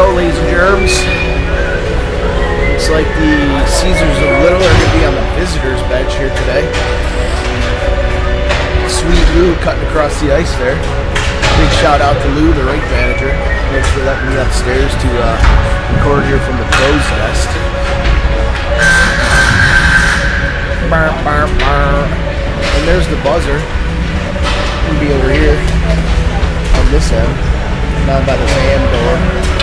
go, ladies and germs. Looks like the Cesars of Little are going to be on the visitors bench here today. Sweet Lou cutting across the ice there. Big shout out to Lou, the rink manager. Thanks for letting me upstairs to record here from the crow's nest. Bark, bark, bark. And there's the buzzer. It'll be over here on this end, down by the fan door.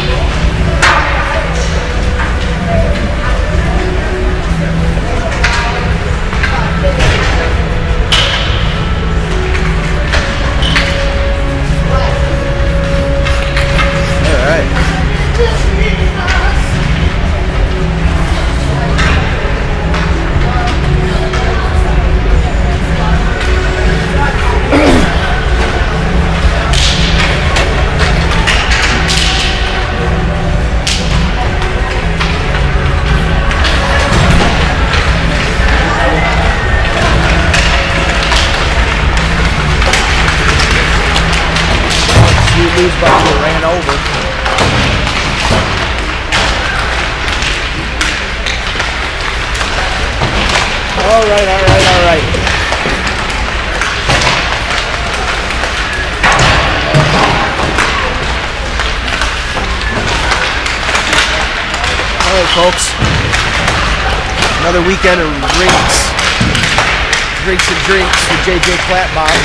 Lou's about to get ran over. All right. All right, folks. Another weekend of drinks with JJ Clapbaum.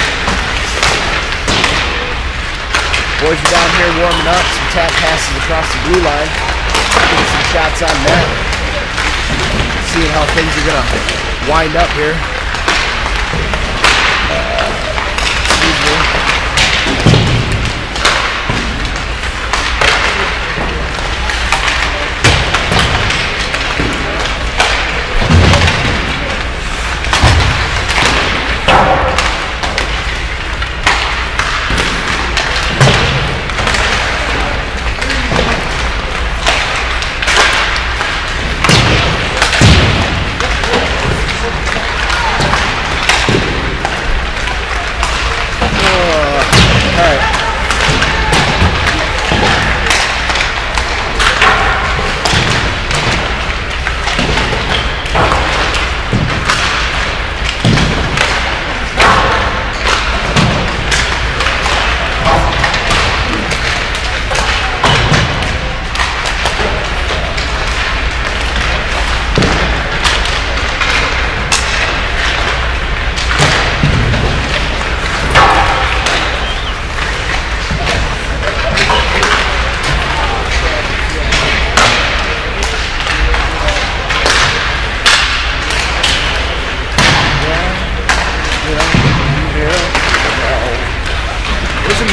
Boys are down here warming up, some tap passes across the blue line. Getting some shots on net. Seeing how things are going to wind up here. Excuse me.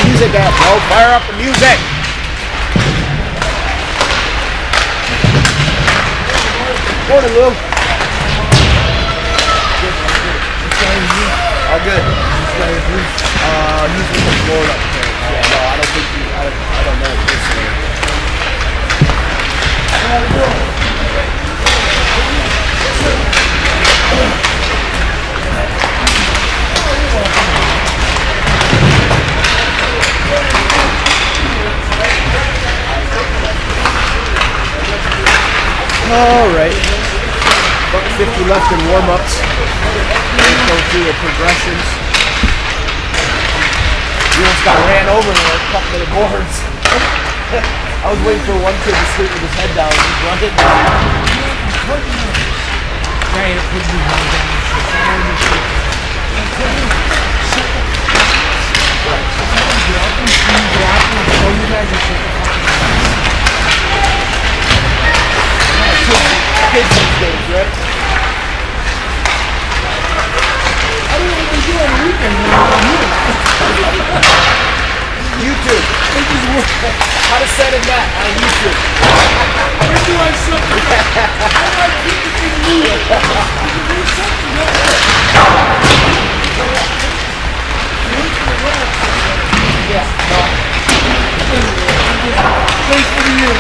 Music up, bro. Fire up the music. Morning, Lou. All good. He's from Florida. Yeah, no, I don't think I don't know personally. All right, about 50 left in warm-ups. Go through the progressions. We almost got ran over there, a couple of the boards. I was waiting for one kid to sleep with his head down. He's running. Kids these days, right? I don't know what they do on the weekend. YouTube. How to set a net on YouTube. We're doing something. I like to keep the thing moving. You can do something, Yeah. Thanks for the year.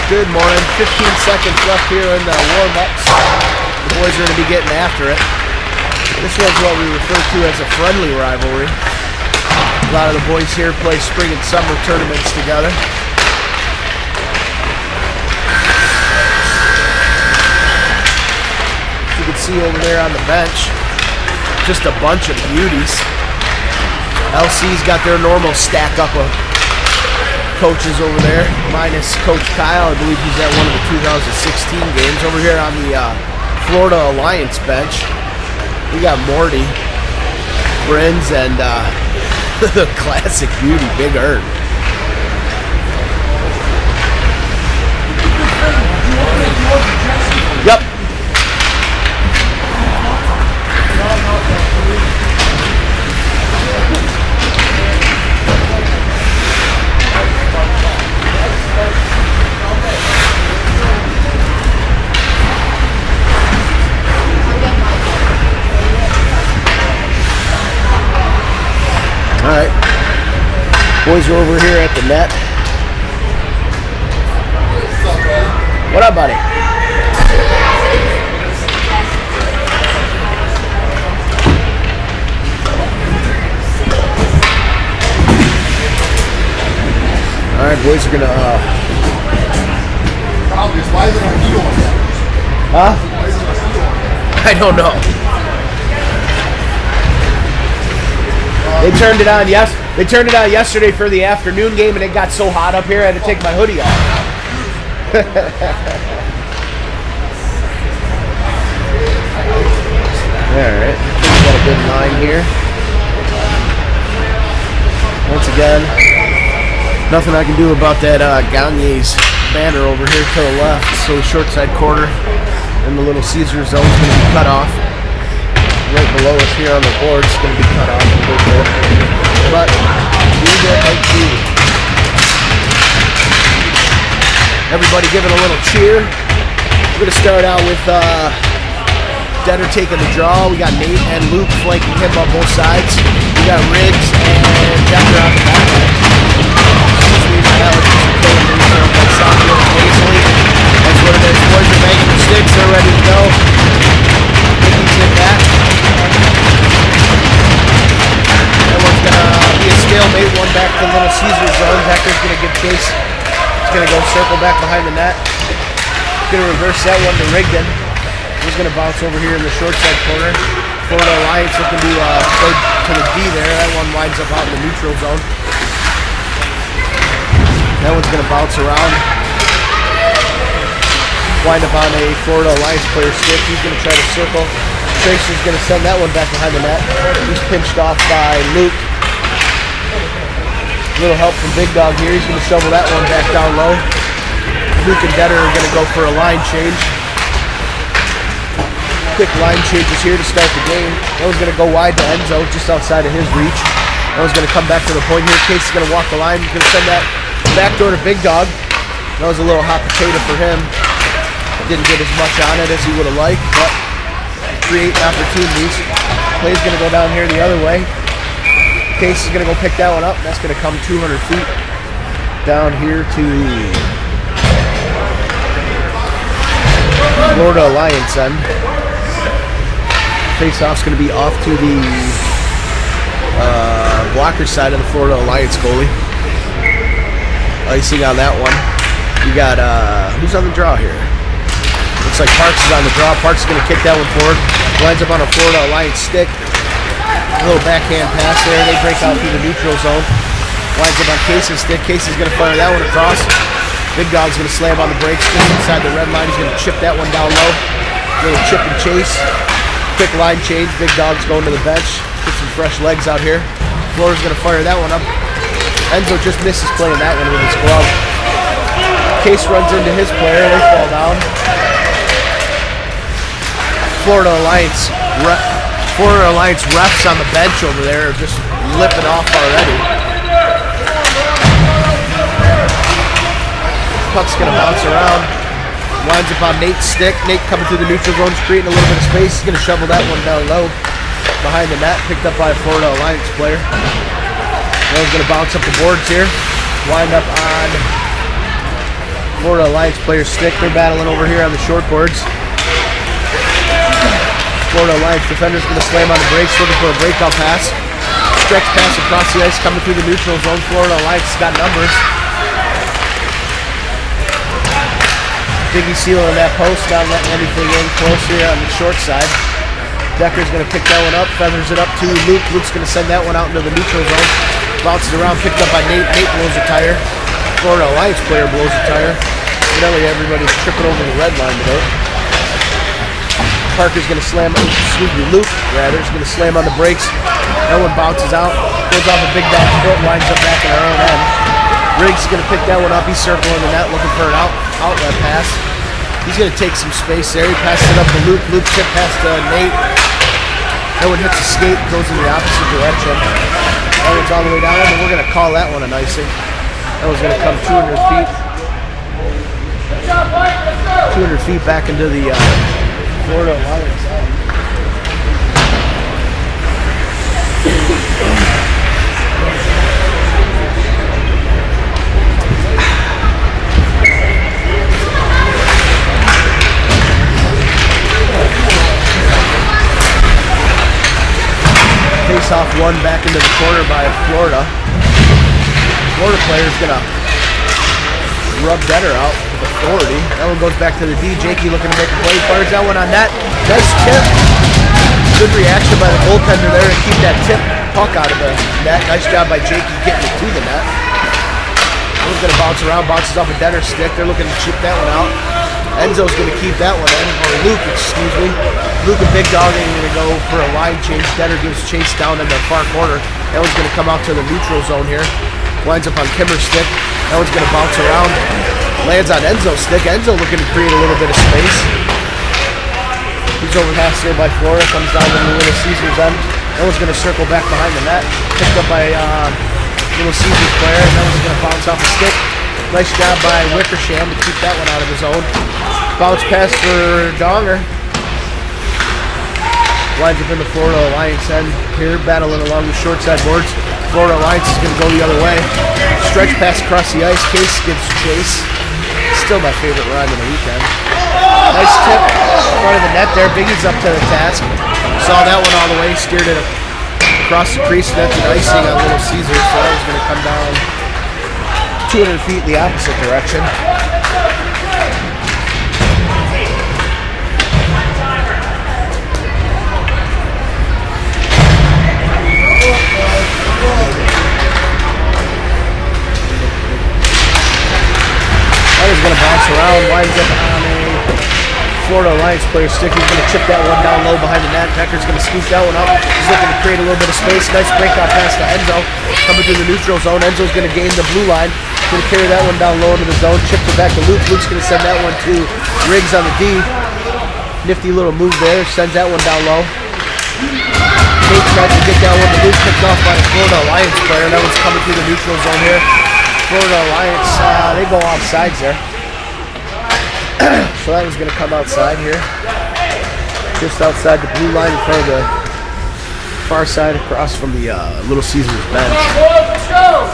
Good morning. 15 seconds left here in the warm-ups. The boys are going to be getting after it. This was what we refer to as a friendly rivalry. A lot of the boys here play spring and summer tournaments together. You can see over there on the bench, just a bunch of beauties. LC's got their normal stack up of coaches over there, minus Coach Kyle. I believe he's at one of the 2016 games. Over here on the Florida Alliance bench, we got Morty, Brins, and the classic beauty, Big Earn. Yep. All right, boys are over here at the net. What up, buddy? All right, boys are gonna. Why is it on heat on? Huh? Why is it on heat on? I don't know. They turned it on yesterday for the afternoon game, and it got so hot up here I had to take my hoodie off. Alright, we got a good line here. Once again, nothing I can do about that Gagne's banner over here to the left. So the short side corner and the little Cesars zone is going to be cut off. Right below us here on the board is going to be cut off a little bit. But we get like beauty. Everybody giving a little cheer. We're going to start out with Detter taking the draw. We got Nate and Luke flanking him on both sides. We got Riggs and Detter on the back line. That's what it is. Boys are banging the sticks. They're ready to go. Mickey's in back. That one's going to be a stalemate. One back to little Cesar zone. Hector's going to give chase. He's going to go circle back behind the net. He's going to reverse that one to Rigdon. He's going to bounce over here in the short side corner. Florida Alliance looking to play to the D there. That one winds up out in the neutral zone. That one's going to bounce around. Wind up on a Florida Alliance player stick. He's going to try to circle. Tracer's going to send that one back behind the net. He's pinched off by Luke. A little help from Big Dog here. He's going to shovel that one back down low. Luke and Detter are going to go for a line change. Quick line changes here to start the game. That one's going to go wide to Enzo, just outside of his reach. That one's going to come back to the point here. Case is going to walk the line. He's going to send that back door to Big Dog. That was a little hot potato for him. Didn't get as much on it as he would have liked, but create opportunities. Play's going to go down here the other way. Case is going to go pick that one up. That's going to come 200 feet down here to Florida Alliance end. Face-off's going to be off to the blocker side of the Florida Alliance goalie. Icing on that one. You got, who's on the draw here? Looks like Parks is on the draw. Parks is going to kick that one forward. Lines up on a Florida Alliance stick. A little backhand pass there. They break out through the neutral zone. Lines up on Casey's stick. Casey's going to fire that one across. Big Dog's going to slam on the brakes just inside the red line. He's going to chip that one down low. Little chip and chase. Quick line change. Big Dog's going to the bench. Get some fresh legs out here. Florida's going to fire that one up. Enzo just misses playing that one with his glove. Case runs into his player. They fall down. Florida Alliance refs on the bench over there are just lipping off already. Puck's going to bounce around. Winds up on Nate's stick. Nate coming through the neutral zone, creating a little bit of space. He's going to shovel that one down low behind the net. Picked up by a Florida Alliance player. That one's going to bounce up the boards here. Wind up on Florida Alliance players stick. They're battling over here on the short boards. Florida Alliance defender's going to slam on the brakes, looking for a breakout pass. Stretch pass across the ice, coming through the neutral zone. Florida Alliance has got numbers. Biggie sealing that post, not letting anything in close here on the short side. Decker's going to pick that one up, feathers it up to Luke. Luke's going to send that one out into the neutral zone. Bounces around, picked up by Nate. Nate blows a tire. Florida Alliance player blows a tire. Evidently everybody's tripping over the red line today. Parker's going to slam, Luke rather, is going to slam on the brakes. That one bounces out, goes off a big dog foot, winds up back in our own end. Riggs is going to pick that one up. He's circling the net, looking for an outlet pass. He's going to take some space there. He passes it up to Luke. Luke tip pass to Nate. That one hits the skate, goes in the opposite direction. That one's all the way down, and we're going to call that one an icing. That one's going to come 200 feet. 200 feet back into the Florida Alliance side. Face off one back into the corner by Florida. Florida player's gonna rub Detter out with authority. That one goes back to the D. Jakey looking to make a play. Fires that one on net. Nice tip. Good reaction by the goaltender there to keep that tip puck out of the net. Nice job by Jakey getting it to the net. That one's gonna bounce around, bounces off a Detter's stick. They're looking to chip that one out. Enzo's going to keep that one in, or Luke, excuse me. Luke and Big Dog are going to go for a line change. Detter gives chase down in the far corner. That one's going to come out to the neutral zone here. Winds up on Kimmer's stick. That one's going to bounce around. Lands on Enzo's stick. Enzo looking to create a little bit of space. He's overpassed here by Florida. Comes down to the Little Cesars end. That one's going to circle back behind the net. Picked up by Little Cesars player. And that one's going to bounce off a stick. Nice job by Wickersham to keep that one out of his own. Bounce pass for Donger. Lines up in the Florida Alliance end here, battling along the short side boards. Florida Alliance is going to go the other way. Stretch pass across the ice. Case gives chase. Still my favorite ride of the weekend. Nice tip in front of the net there. Biggie's up to the task. Saw that one all the way. Steered it across the crease. That's an icing on Little Cesars. So that was going to come down 200 feet in the opposite direction. That is going to bounce around, winds up on a Florida Alliance player stick. He's going to chip that one down low behind the net. Decker's going to scoop that one up. He's looking to create a little bit of space. Nice breakout pass to Enzo. Coming through the neutral zone. Enzo's going to gain the blue line. Going to carry that one down low into the zone. Chips it back to Luke. Luke's going to send that one to Riggs on the D. Nifty little move there. Sends that one down low. Nate tries to get that one to Luke. Picked off by the Florida Alliance player. That one's coming through the neutral zone here. Florida Alliance, they go off sides there. So that was going to come outside here. Just outside the blue line in front of the far side across from the Little Cesars bench. Let's go!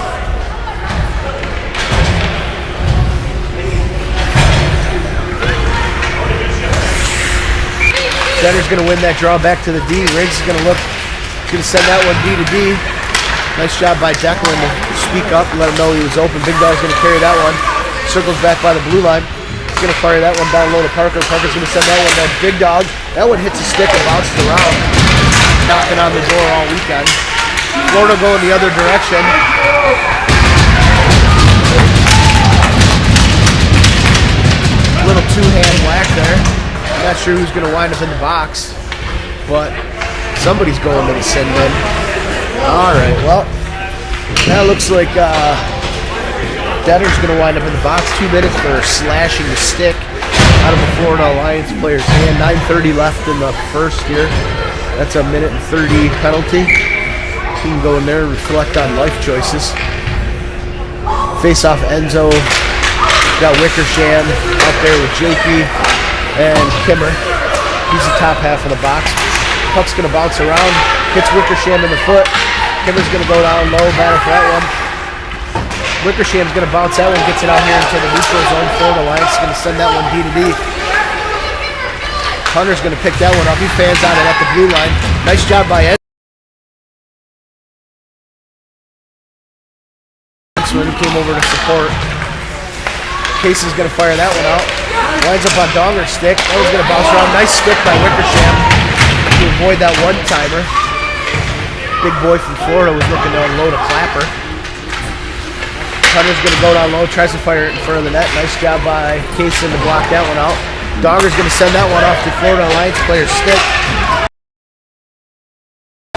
Center's going to win that draw back to the D. Riggs is going to look, going to send that one D to D. Nice job by Declan to speak up and let him know he was open. Big Dog's going to carry that one. Circles back by the blue line. He's going to fire that one down low to Parker. Parker's going to send that one to Big Dog. That one hits a stick and bounces around. Knocking on the door all weekend. Florida going the other direction. Little two-hand whack there. Not sure who's going to wind up in the box, but somebody's going to the send in. All right, well, that looks like Detter's going to wind up in the box. 2 minutes for slashing the stick out of a Florida Alliance player's hand. 9:30 left in the first here. That's a 1:30 penalty. He can go in there and reflect on life choices. Face off Enzo. Got Wickersham out there with Jakey and Kimmer. He's the top half of the box. Puck's going to bounce around. Hits Wickersham in the foot. Kimmer's going to go down low, battle for that one. Wickersham's going to bounce that one, gets it out here into the neutral zone. Florida Alliance is going to send that one D to D. Hunter's going to pick that one up. He fans on it at the blue line. Nice job by Ed. He came over to support. Casey's going to fire that one out. Lines up on Donger's stick. That one's going to bounce around. Nice stick by Wickersham to avoid that one-timer. Big boy from Florida was looking to unload a clapper. Hunter's going to go down low, tries to fire it in front of the net. Nice job by Casey to block that one out. Donger's going to send that one off to Florida Alliance player's stick.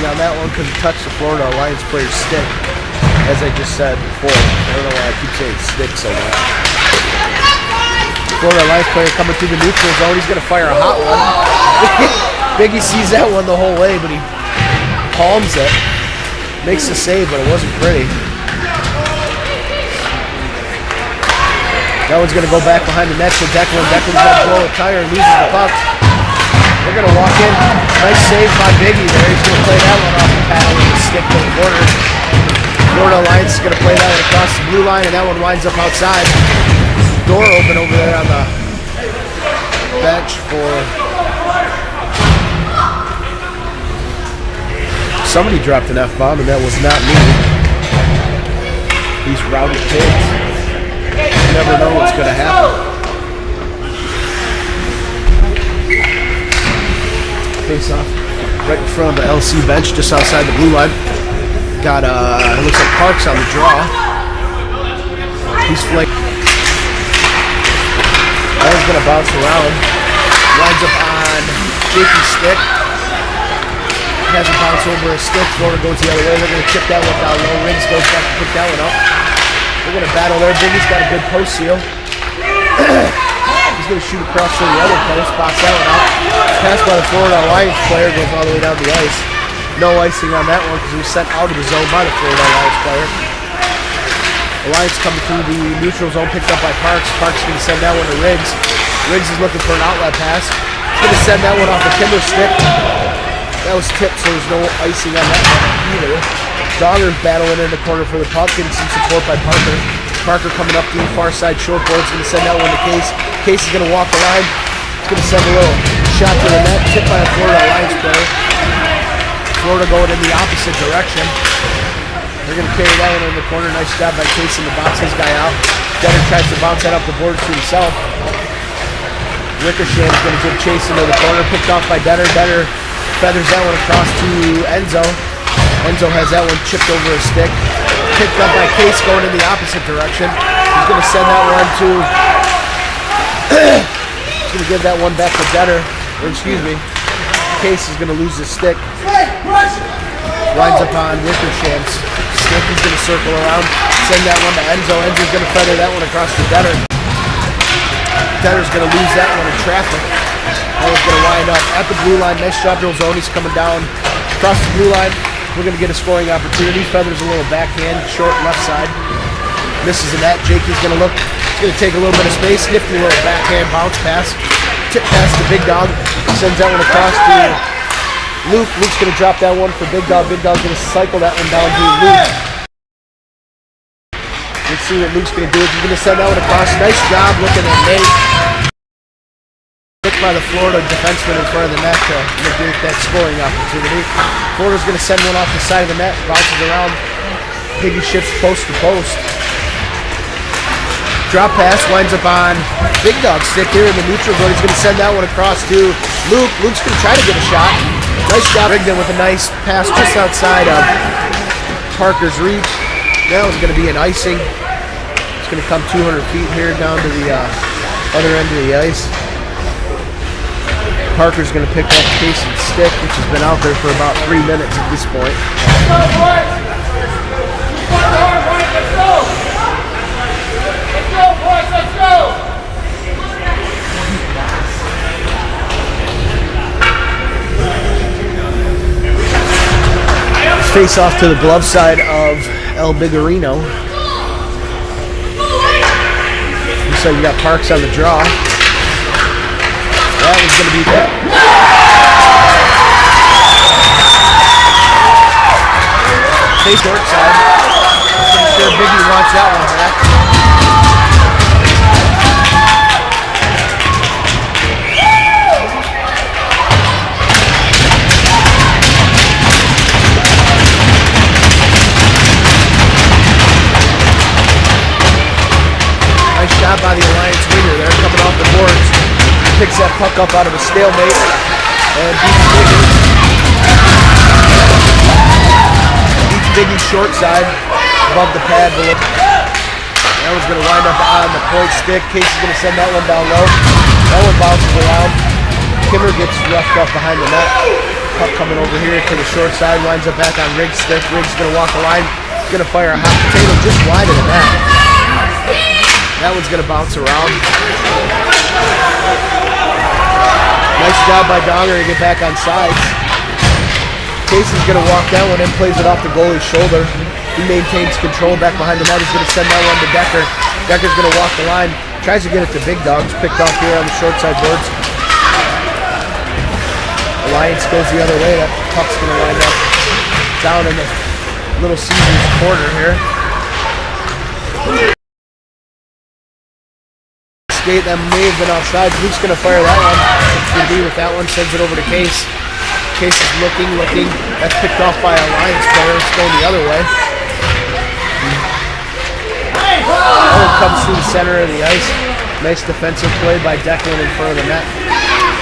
On that one because it touched the Florida Alliance player's stick. As I just said before, I don't know why I keep saying stick so much. Florida Alliance player coming through the neutral zone. He's going to fire a hot one. Biggie sees that one the whole way, but he palms it. Makes the save, but it wasn't pretty. That one's going to go back behind the net to Declan. Declan's going to blow a tire and loses the puck. They're going to walk in. Nice save by Biggie there. He's going to play that one off the paddle with the stick to the corner. Florida Alliance is going to play that one across the blue line, and that one winds up outside. Door open over there on the bench for... Somebody dropped an F-bomb, and that was not me. These rowdy kids. You never know what's going to happen. Face off right in front of the LC bench, just outside the blue line. Got, it looks like Parks on the draw. He's flanked. That one's going to bounce around. Lines up on Jakey's stick. Has a bounce over his stick. Florida goes the other way. They're going to chip that one down low. Rings goes back to pick that one up. They're going to battle there. Biggie's got a good post seal. He's going to shoot across to the other post. Box that one out. Pass by the Florida Alliance player. Goes all the way down the ice. No icing on that one because he was sent out of the zone by the Florida Alliance player. Alliance coming through the neutral zone, picked up by Parks. Parks is going to send that one to Riggs. Riggs is looking for an outlet pass. He's going to send that one off the Kimber stick. That was tipped, so there's no icing on that one either. Donger's battling in the corner for the puck, getting some support by Parker. Parker coming up the far side short board. He's going to send that one to Case. Case is going to walk the line. He's going to send a little shot to the net, tipped by a Florida Alliance player. Florida going in the opposite direction. They're going to carry that one in the corner. Nice job by Case in the box his guy out. Denner tries to bounce that up the board to himself. Wickersham is going to give chase into the corner. Picked off by Denner. Denner feathers that one across to Enzo. Enzo has that one chipped over his stick. Picked up by Case going in the opposite direction. He's going to send that one to... He's going to give that one back to Denner. Or excuse me. Case is going to lose his stick. Lines up on Wickersham's stick. He's going to circle around, send that one to Enzo. Enzo's going to feather that one across to Denner. Denner's going to lose that one in traffic. That one's going to wind up at the blue line. Nice job, Zoni's coming down across the blue line. We're going to get a scoring opportunity. Feathers a little backhand, short left side. Misses the net. Jakey's going to look. He's going to take a little bit of space. Nifty little backhand bounce pass. Tip pass to Big Dog. Sends that one across to Luke. Luke's going to drop that one for Big Dog. Big Dog's going to cycle that one down to Luke. Let's see what Luke's going to do. He's going to send that one across. Nice job looking at Nate. Picked by the Florida defenseman in front of the net to negate that scoring opportunity. Florida's going to send one off the side of the net. Bounces around. Piggy shifts post to post. Drop pass winds up on Big Dog stick here in the neutral zone. He's going to send that one across to Luke. Luke's going to try to get a shot. Nice job. Rigdon with a nice pass just outside of Parker's reach. That was going to be an icing. It's going to come 200 feet here down to the other end of the ice. Parker's going to pick up Casey's stick, which has been out there for about 3 minutes at this point. Let's go, boys! Let's go! Let's go, boys! Let's go! Face off to the glove side of El Bigorino. So you got Parks on the draw. That was going to be that. Face short side. I'm sure Biggie wants bounce that one back. Nice shot by the Alliance winger there, coming off the boards. Picks that puck up out of a stalemate and beats Biggie. Beats Biggie short side above the pad below. That one's going to wind up on the point stick. Casey's going to send that one down low. That one bounces around. Kimmer gets roughed up behind the net. Puck coming over here to the short side, winds up back on Riggs' stick. Riggs going to walk the line. Going to fire a hot potato just wide of the net. That one's going to bounce around. Nice job by Donger to get back on sides. Casey's going to walk that one in, plays it off the goalie's shoulder. He maintains control back behind the net. He's going to send that one to Decker. Decker's going to walk the line. Tries to get it to Big Dogs. Picked off here on the short side boards. Alliance goes the other way. That puck's going to wind up down in the Little Cesars corner here. That may have been offside. Luke's going to fire that one. Good D with that one. Sends it over to Case. Case is looking. That's picked off by a Alliance player. It's going the other way. Oh, comes through the center of the ice. Nice defensive play by Declan in front of the net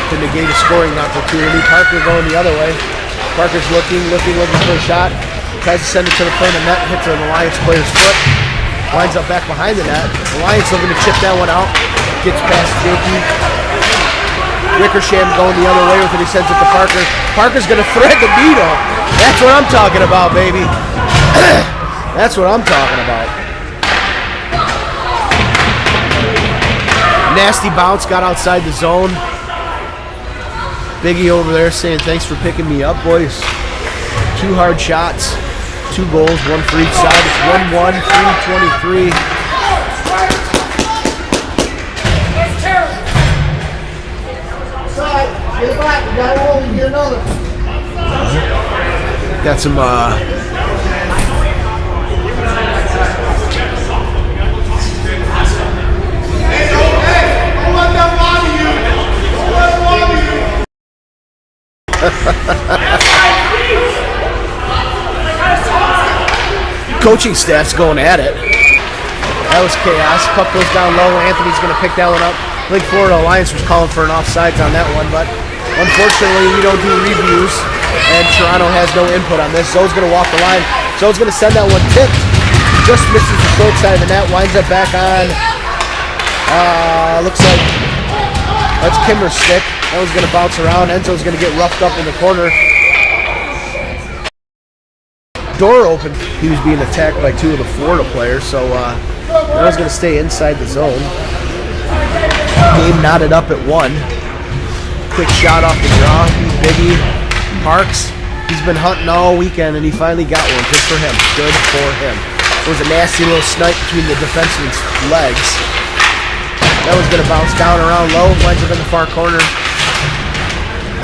to negate a scoring opportunity. Parker going the other way. Parker's looking for a shot. Tries to send it to the front of the net. Hits an Alliance player's foot. Winds up back behind the net. Alliance looking to chip that one out. Gets past Jakey. Wickersham going the other way with it. He sends it to Parker. Parker's going to thread the needle. That's what I'm talking about, baby. That's what I'm talking about. Nasty bounce. Got outside the zone. Biggie over there saying, thanks for picking me up, boys. 2 hard shots. 2 goals. 1 for each side. It's 1-1. 3-23. Get back, we gotta roll and get another. Got some coaching staff's going at it. That was chaos. Puck goes down low. Anthony's going to pick that one up. I think Florida Alliance was calling for an offsides on that one, but unfortunately we don't do reviews, and Toronto has no input on this. Zoe's going to walk the line. Zoe's going to send that one tipped. Just misses the short side of the net. Winds up back on. Looks like that's Kimmer's stick. That one's going to bounce around. Enzo's going to get roughed up in the corner. Door open. He was being attacked by 2 of the Florida players, so that was going to stay inside the zone. Game knotted up at 1. Quick shot off the draw. Biggie. Parks. He's been hunting all weekend, and he finally got one. Good for him. Good for him. It was a nasty little snipe between the defenseman's legs. That was going to bounce down around low. Winds up in the far corner.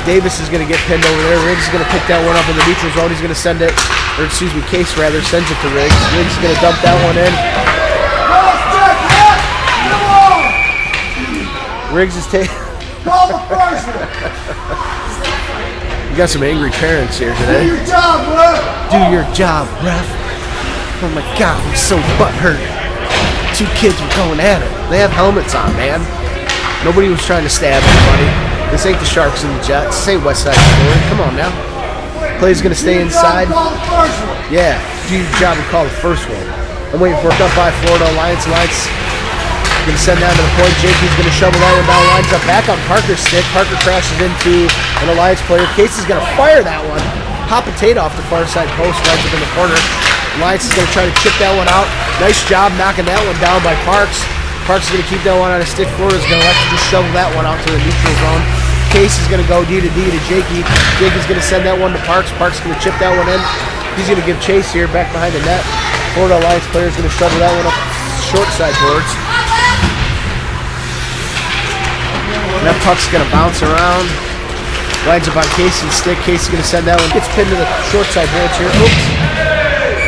Davis is going to get pinned over there. Riggs is going to pick that one up in the neutral zone. He's going to send it, or excuse me, Case rather, sends it to Riggs. Riggs is going to dump that one in. Riggs is taking... You got some angry parents here today. Do your job, bro. Do your job, ref. Oh my God, I'm so butthurt. 2 kids were going at it. They have helmets on, man. Nobody was trying to stab anybody. This ain't the Sharks and the Jets. This ain't West Side Story. Come on now. Play's gonna stay inside. Yeah, do your job and call the first one. I'm waiting for it up by Florida Alliance. Gonna send that to the point. Jakey's gonna shovel that one down. Lines up back on Parker's stick. Parker crashes into an Alliance player. Casey's gonna fire that one. Hot potato off the far side post, right up in the corner. Alliance is gonna try to chip that one out. Nice job knocking that one down by Parks. Parks is gonna keep that one on a stick. Florida's gonna let you just shovel that one out to the neutral zone. Case is gonna go D to Jakey. Jakey's gonna send that one to Parks. Parks is gonna chip that one in. He's gonna give chase here back behind the net. Florida Alliance player is gonna shovel that one up short side boards. And that puck's going to bounce around. Winds up on Casey's stick. Casey's going to send that one. Gets pinned to the short side boards here. Oops.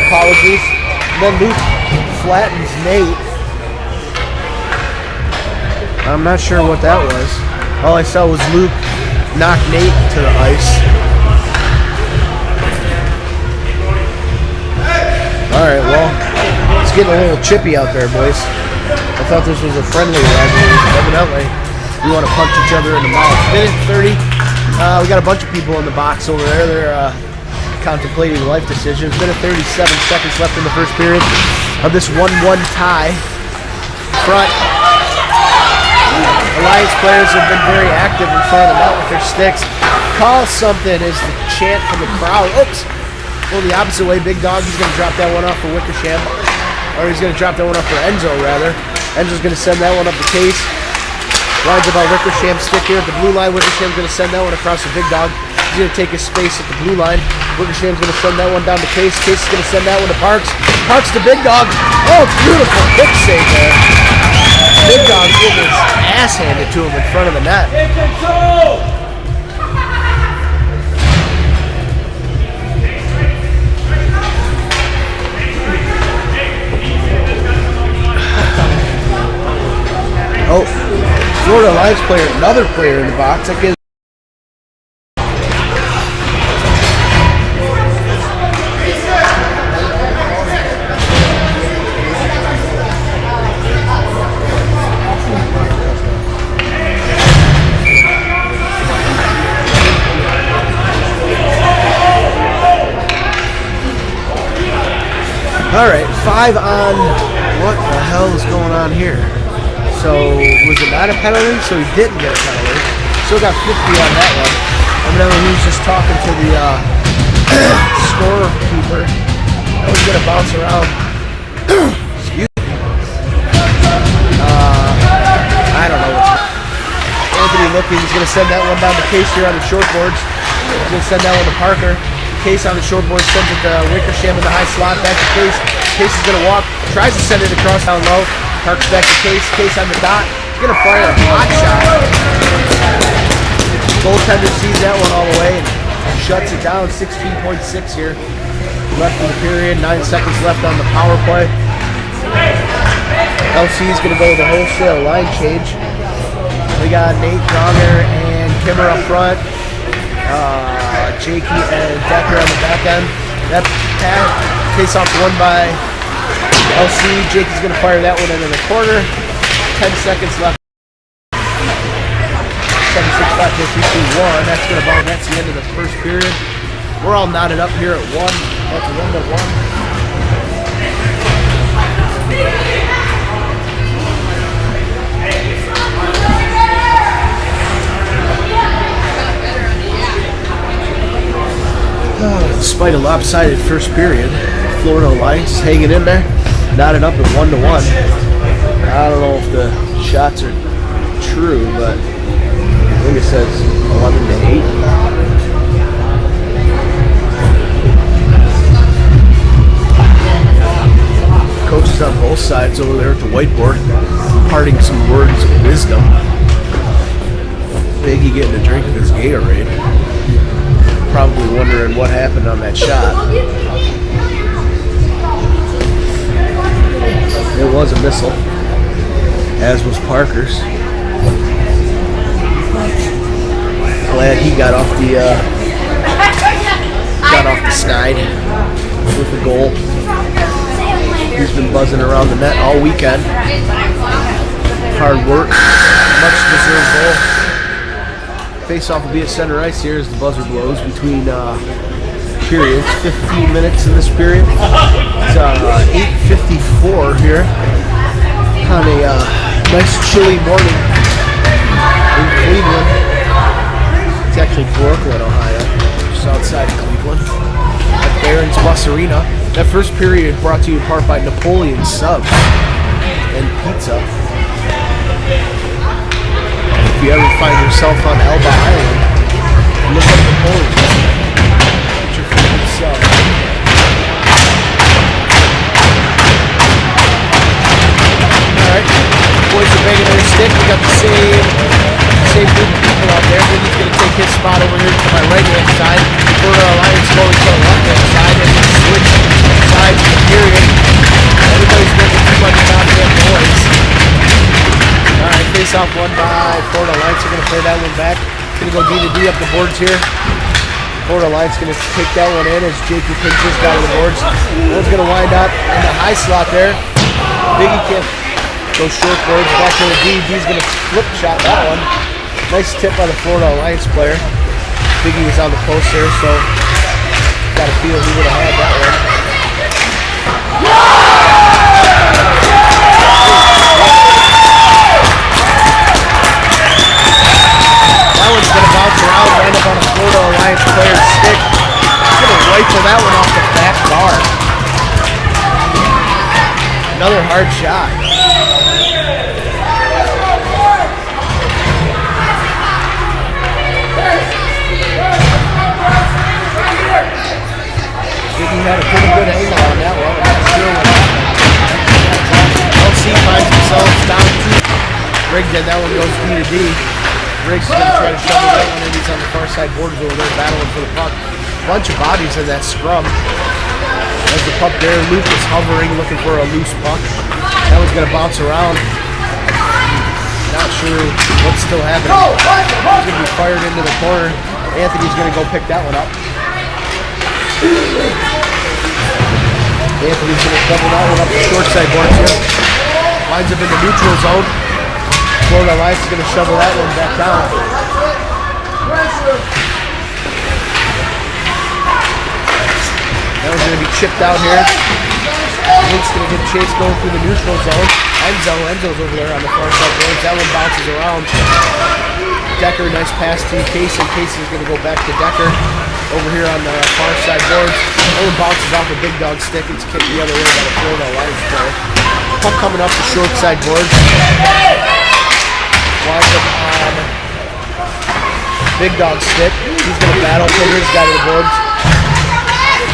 Apologies. And then Luke flattens Nate. I'm not sure what that was. All I saw was Luke knock Nate to the ice. Alright, well, it's getting a little chippy out there, boys. I thought this was a friendly rivalry. Evidently, we want to punch each other in the mouth. Minute 30. We got a bunch of people in the box over there. They're contemplating life decisions. Minute 37 seconds left in the first period of this 1-1 tie. Front. Alliance players have been very active in front of the net with their sticks. Call something is the chant from the crowd. Oops. Well, the opposite way. Big Dog, he's going to drop that one off for Wickersham. Or he's going to drop that one off for Enzo, rather. Enzo's going to send that one up the case. Lines about Wickersham's stick here at the blue line. Wickersham's going to send that one across the Big Dog. He's going to take his space at the blue line. Wickersham's going to send that one down to Case. Case is going to send that one to Parks. Parks to Big Dog. Oh, beautiful quick save there. Big Dog getting his ass handed to him in front of the net. Oh, Florida Alliance player, another player in the box. That gives all right, 5 on. What the hell is going on here? So, was it not a penalty? So he didn't get a penalty. Still got 50 on that one. Evidently he was just talking to the scorekeeper. That was going to bounce around. Excuse me. I don't know what's Anthony looking. He's going to send that one down to Case here on the short boards. He's going to send that one to Parker. Case on the short board sends it to Wickersham in the high slot. Back to Case. Case is going to walk. Tries to send it across down low. Parks back to Case. Case on the dot. He's going to fire a hot shot. Goaltender sees that one all the way and shuts it down. 16.6 here left in the period. 9 seconds left on the power play. LC is going to go to the wholesale line change. We got Nate Dronger and Kimmer up front. Jakey and Decker on the back end. That face off won by LC. Jakey's going to fire that one into the corner. 10 seconds left. 7-6 left here, 3-2-1. That's going to bomb. That's the end of the first period. We're all knotted up here at 1. At the end of 1. Despite a lopsided first period, Florida Alliance is hanging in there, knotted up at 1-1. I don't know if the shots are true, but I think it says 11-8. Coaches on both sides over there at the whiteboard, imparting some words of wisdom. Biggie getting a drink of his Gatorade. Probably wondering what happened on that shot. It was a missile, as was Parker's. Glad he got off the snide with the goal. He's been buzzing around the net all weekend. Hard work, much deserved goal. Face-off will be at center ice here as the buzzer blows between periods. 15 minutes in this period. It's 8:54 here on a nice chilly morning in Cleveland. It's actually Brooklyn, Ohio, just outside of Cleveland at Barron's Bus Arena. That first period brought to you in part by Napoleon Subs and Pizza. If you ever find yourself on Elba Island, look up Napoleon. Get your favorite sub. Alright, boys are banging their stick. We got the same group of people out there. Vinny's going to take his spot over here to my right-hand side. Florida Alliance going to the left-hand side as we switch sides in the period. Everybody's working Face-off won by Florida Alliance. They're going to play that one back. Going to go D2D up the boards here. Florida Alliance going to take that one in as JP pinches down the boards. One's going to wind up in the high slot there. Biggie can't go short boards. Back to the D. D's going to flip shot that one. Nice tip by the Florida Alliance player. Biggie was on the post there, so got a feel he would have had that one. That one's going to bounce around, wind up on a Florida Alliance player's stick. He's going to rifle that one off the back bar. Another hard shot. He had a pretty good angle on that one. I'm not sure what happened. LC finds himself down two. Riggs and that one goes D2D. Riggs is going to try to shovel that one in. He's on the far side borders over there battling for the puck. Bunch of bodies in that scrum. As the puck there, Luke is hovering looking for a loose puck. That one's going to bounce around. Not sure what's still happening. It's going to be fired into the corner. Anthony's going to go pick that one up. Anthony's going to double that one up the short side boards here. Lines up in the neutral zone. Florida Alliance is going to shovel that one back down. That one's going to be chipped out here. Luke's going to get chased going through the neutral zone. Enzo's over there on the far side boards. That one bounces around. Decker, nice pass to Casey. Casey's going to go back to Decker. Over here on the far side boards. That one bounces off a big dog stick. It's kicked the other way by the Florida Alliance player. Puck coming up the short side boards. Winds up on big dog stick. He's going to battle. Fingers got to the boards.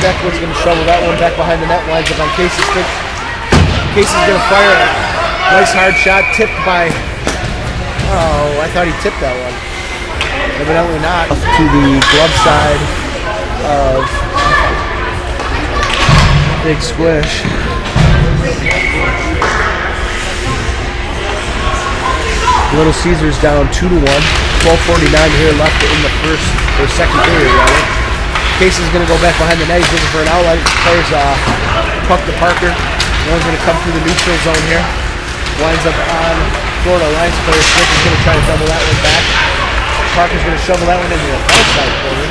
Declan's going to shovel that one back behind the net. Winds up on Casey's stick. Casey's going to fire a nice hard shot. Tipped by... Oh, I thought he tipped that one. Evidently not. To the glove side of Big Squish. Little Cesars down 2-1. 12:49 here left in the first or second period, rather. Casey's going to go back behind the net. He's looking for an outlet. Players puck to Parker. One's going to come through the neutral zone here. Winds up on Florida Alliance player. Swift is going to try to double that one back. Parker's going to shovel that one into the outside corner.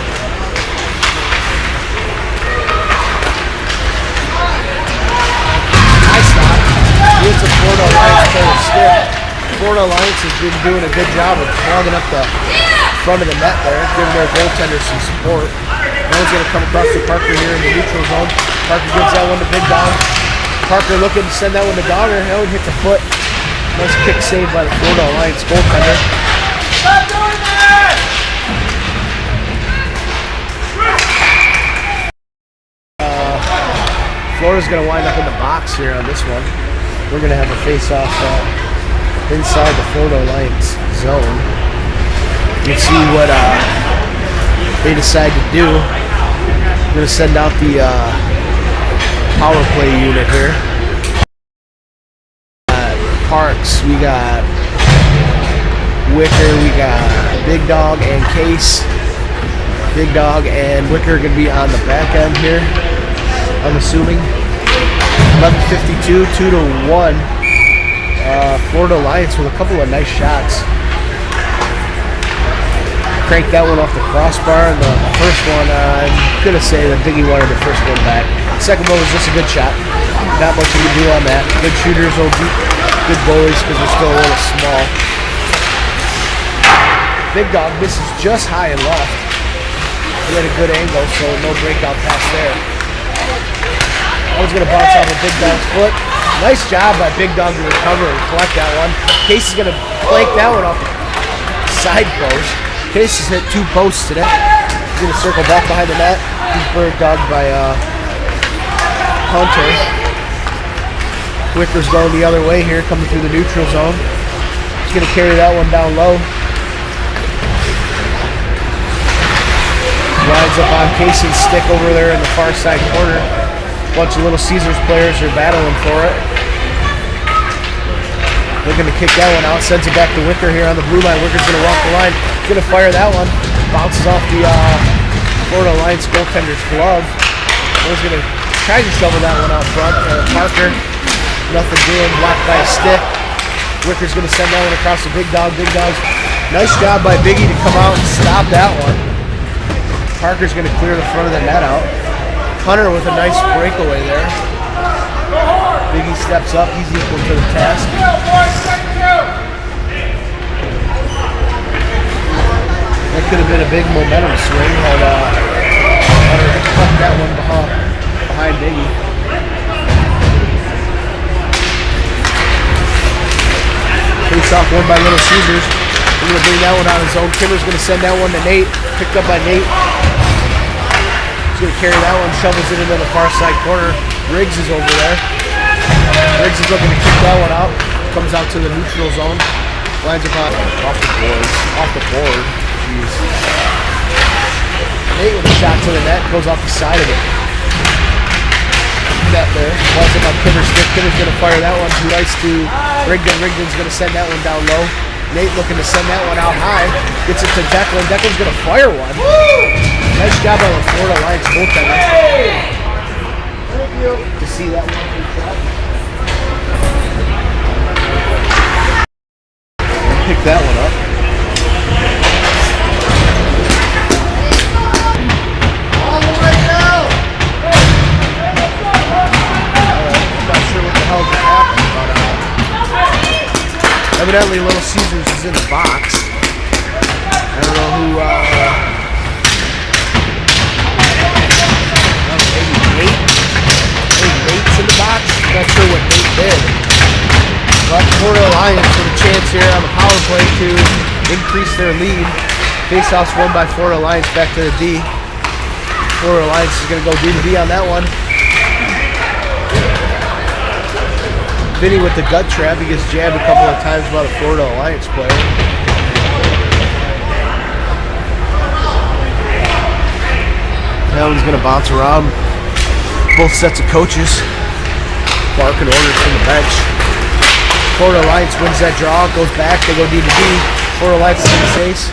High stop. Here's the Florida Alliance player stick. Florida Alliance has been doing a good job of clogging up the front of the net there, giving their goaltender some support. That one's going to come across to Parker here in the neutral zone. Parker gives that one to Big Dog. Parker looking to send that one to Dogger. That one hits a foot. Nice kick save by the Florida Alliance goaltender. Stop doing that! Florida's going to wind up in the box here on this one. We're going to have a face-off inside the Florida Alliance zone. You can see what they decide to do. I'm going to send out the power play unit here. Parks, we got Wicker, we got Big Dog and Case. Big Dog and Wicker going to be on the back end here, I'm assuming. 11:52, 2-1. Florida Alliance with a couple of nice shots. Cranked that one off the crossbar, and the first one, I'm going to say that Biggie wanted the first one back. The second one was just a good shot. Not much you can do on that. Good shooters will beat good goalies because they're still a little small. Big Dog misses just high and left. He had a good angle, so no breakout pass there. That one's going to bounce off of Big Dog's foot. Nice job by Big Dog to recover and collect that one. Case is going to flank that one off the side post. Case has hit 2 posts today. He's going to circle back behind the net. He's bird dogged by Hunter. Wicker's going the other way here, coming through the neutral zone. He's going to carry that one down low. Lines up on Casey's stick over there in the far side corner. A bunch of Little Cesars players are battling for it. Looking to kick that one out. Sends it back to Wicker here on the blue line. Wicker's going to walk the line. Going to fire that one. Bounces off the Florida Alliance goaltender's glove. He's going to try to shovel that one out front. Parker, nothing doing. Blocked by a stick. Wicker's going to send that one across the big dog. Big dog's nice job by Biggie to come out and stop that one. Parker's going to clear the front of the net out. Hunter with a nice breakaway there. Biggie steps up. He's equal to the task. That could have been a big momentum swing had Hunter cut that one behind Biggie. Face off won by Little Cesars. He's going to bring that one on his own. Kimmer's going to send that one to Nate. Picked up by Nate. He's going to carry that one, shovels it into the far side corner. Riggs is over there. Riggs is looking to kick that one out. Comes out to the neutral zone. Lines up on off the boards. Off the board. Jeez. Nate with a shot to the net. Goes off the side of it. Net there. Lines up on Kimmer's stick. Kimmer's going to fire that one. Too nice to Rigdon. Rigdon's going to send that one down low. Nate looking to send that one out high. Gets it to Declan. Declan's going to fire one. Nice job by the Florida Alliance goaltender. To see that one. Pick that one up. All the way down. I'm not sure what the hell just happened, but evidently Little Cesars is in the box. I don't know who. Maybe Nate. Maybe Nate's in the box. Not sure what Nate did. But Florida Alliance with a chance here on the power play to increase their lead. Faceoff's won by Florida Alliance back to the D. Florida Alliance is going to go D to B on that one. Vinny with the gut trap. He gets jabbed a couple of times by the Florida Alliance player. That one's going to bounce around. Both sets of coaches barking orders from the bench. Florida Alliance wins that draw, goes back, they go D to B. Florida Alliance is in the face.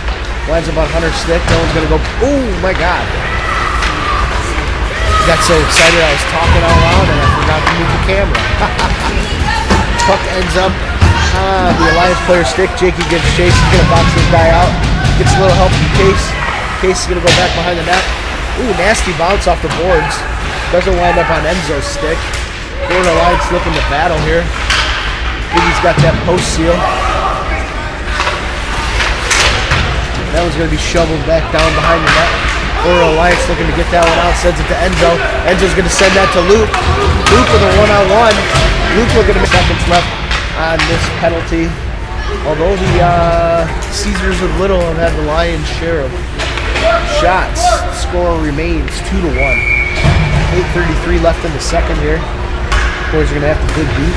Lines up on Hunter's stick. No one's going to go, oh my God. Got so excited I was talking out loud and I forgot to move the camera. Puck ends up the Alliance player's stick. Jakey gives chase. He's going to box this guy out. Gets a little help from Case. Case is going to go back behind the net. Ooh, nasty bounce off the boards. Doesn't wind up on Enzo's stick. Florida Alliance looking to battle here. Biggie's got that post seal. That one's going to be shoveled back down behind the net. Florida Alliance looking to get that one out. Sends it to Enzo. Enzo's going to send that to Luke. Luke with a one-on-one. Luke looking to make seconds left on this penalty. Although the Cesars of Little have had the lion's share of shots. The score remains 2-1. 8:33 left in the second here. Boys are going to have to dig deep.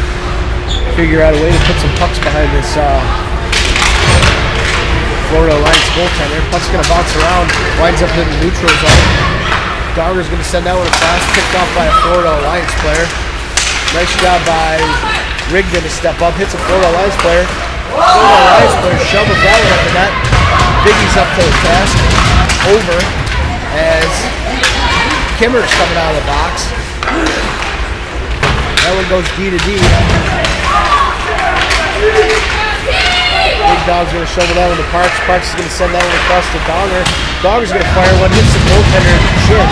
Figure out a way to put some pucks behind this Florida Alliance goaltender. Puck's going to bounce around, winds up in the neutral zone. Dogger's going to send that one across, picked off by a Florida Alliance player. Nice job by Rigdon to step up, hits a Florida Alliance player. Florida Alliance player shovels that one up the net. Biggie's up to the task. Over as Kimmer's coming out of the box. That one goes D to D. Big Dog's going to shovel that one to Parks. Parks is going to send that one across to Dogger. Dogger's going to fire one, hits the goaltender in the chin.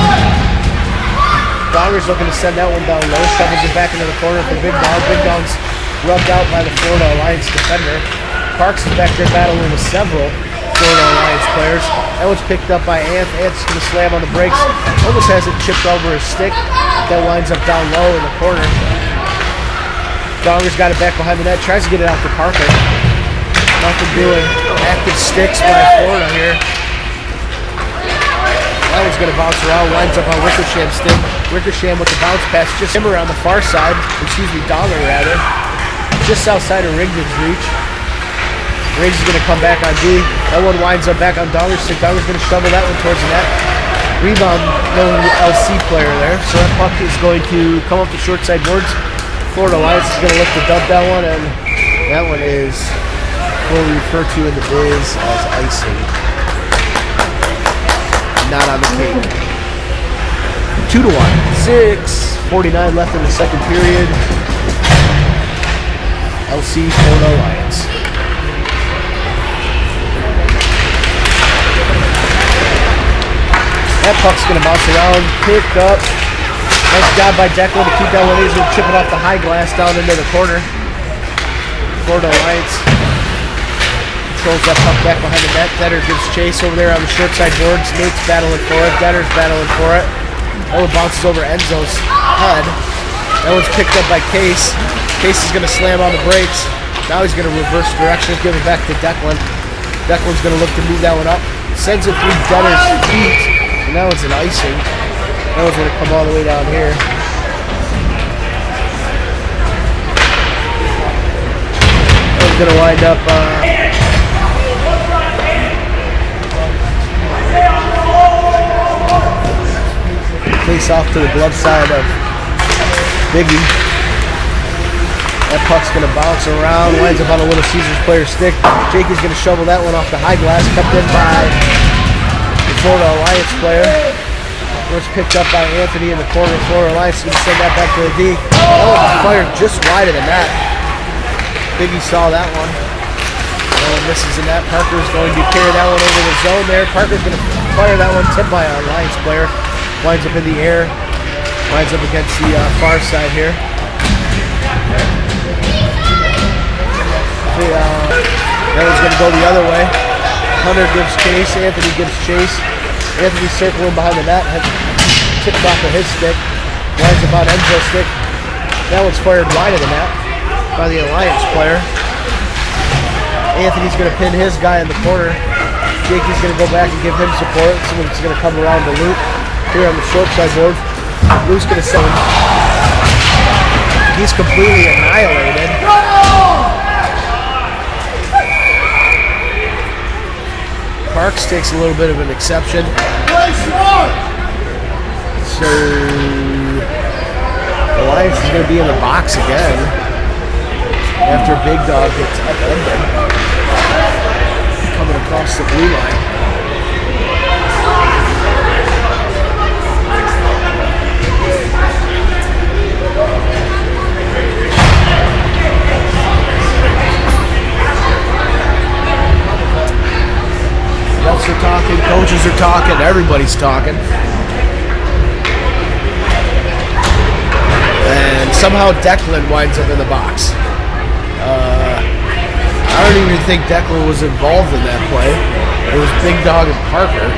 Dogger's looking to send that one down low, shovels it back into the corner for Big Dog. Big Dog's rubbed out by the Florida Alliance defender. Parks is back there battling with several Florida Alliance players. That one's picked up by Ant. Ant's going to slam on the brakes. Almost has it chipped over his stick. That winds up down low in the corner. Dogger's got it back behind the net. Tries to get it out to Parker. Nothing doing. Active sticks by Florida here. That one's going to bounce around. Winds up on Wickersham's stick. Wickersham with the bounce pass. Just him around the far side. Excuse me, Dogger rather. Just outside of Rigdon's reach. Riggs is going to come back on D. That one winds up back on Dogger's stick. Dogger's going to shovel that one towards the net. Rebound, no LC player there. So that puck is going to come up the short side boards. Florida Alliance is going to look to dump that one, and That one is what we refer to in the biz as icing. Not on the cake. 2-1. 6:49 left in the second period. LC Florida Alliance. That puck's going to bounce around, picked up. Nice job by Declan to keep that one easy, chipping off the high glass down into the corner. Florida Alliance controls that puck back behind the net. Detter gives chase over there on the short side boards. Nate's battling for it. Detter's battling for it. That one bounces over Enzo's head. That one's picked up by Case. Case is going to slam on the brakes. Now he's going to reverse direction, give it back to Declan. Declan's going to look to move that one up. Sends it through Detter's feet. And that one's an icing. That one's going to come all the way down here. That one's going to wind up face off to the glove side of Biggie. That puck's going to bounce around, winds up on a little Cesars player stick. Jakey's going to shovel that one off the high glass, kept in by the Florida Alliance player. Was picked up by Anthony in the corner. Florida Alliance is going to send that back to the D. That one was fired just wide of the net. Biggie saw that one. That one misses the net. Parker's going to carry that one over the zone there. Parker's going to fire that one, tipped by an Alliance player. Winds up in the air. Winds up against the far side here. That one's going to go the other way. Hunter gives chase. Anthony gives chase. Anthony circling behind the net. Has tipped off of his stick. Winds up on Enzo's stick. That one's fired wide of the net by the Alliance player. Anthony's going to pin his guy in the corner. Jakey's going to go back and give him support. Someone's going to come around to Luke here on the short side board. Luke's going to send him. He's completely annihilated. Parks takes a little bit of an exception. So Alliance is going to be in the box again after Big Dog gets upended. Coming across the blue line. Adults are talking, coaches are talking, everybody's talking. And somehow Declan winds up in the box. I don't even think Declan was involved in that play. It was Big Dog and Parker.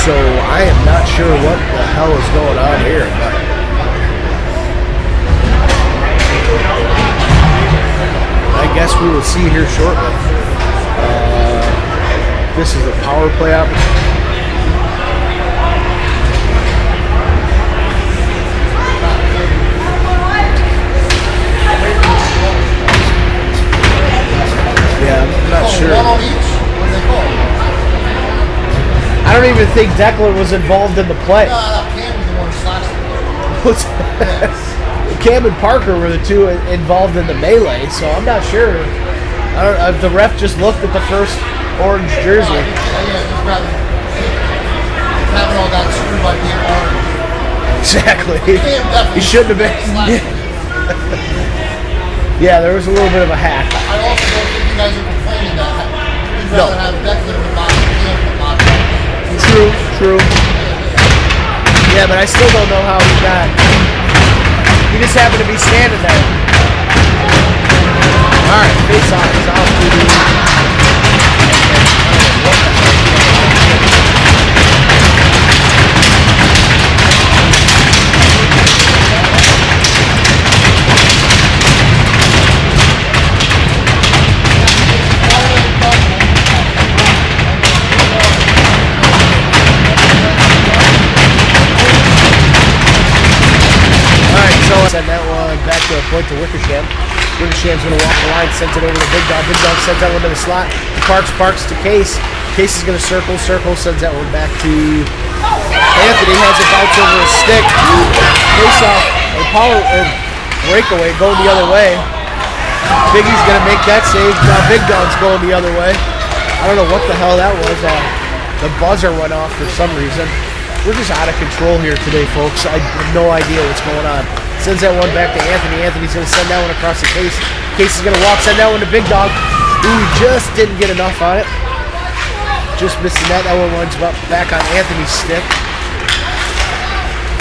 So I am not sure what the hell is going on here. But I guess we will see here shortly. This is a power play opportunity. Yeah, I'm not sure. I don't even think Declan was involved in the play. Cam was the one slapped. Cam and Parker were the two involved in the melee, so I'm not sure. The ref just looked at the first orange jersey. Yeah, just rather having all that screwed by being orange. Exactly. He shouldn't have been. Yeah, there was a little bit of a hack. I also don't think you guys are complaining that you'd rather have Declan with not Cam than not. True. Yeah, but I still don't know how he got. He just happened to be standing there. All right, face off is off to the. Send that one back to a point to Wickersham. Wickersham's going to walk the line, sends it over to Big Dog. Big Dog sends that one to the slot. Parks to Case. Case is going to circle, sends that one back to Anthony. Has it bounce over his stick. Face off, or breakaway going the other way. Biggie's gonna make that save. Now Big Dog's going the other way. I don't know what the hell that was. The buzzer went off for some reason. We're just out of control here today, folks. I have no idea what's going on. Sends that one back to Anthony. Anthony's gonna send that one across the case. Case is gonna walk, send that one to Big Dog. Ooh, just didn't get enough on it. Just missing that. That one runs back on Anthony's stick.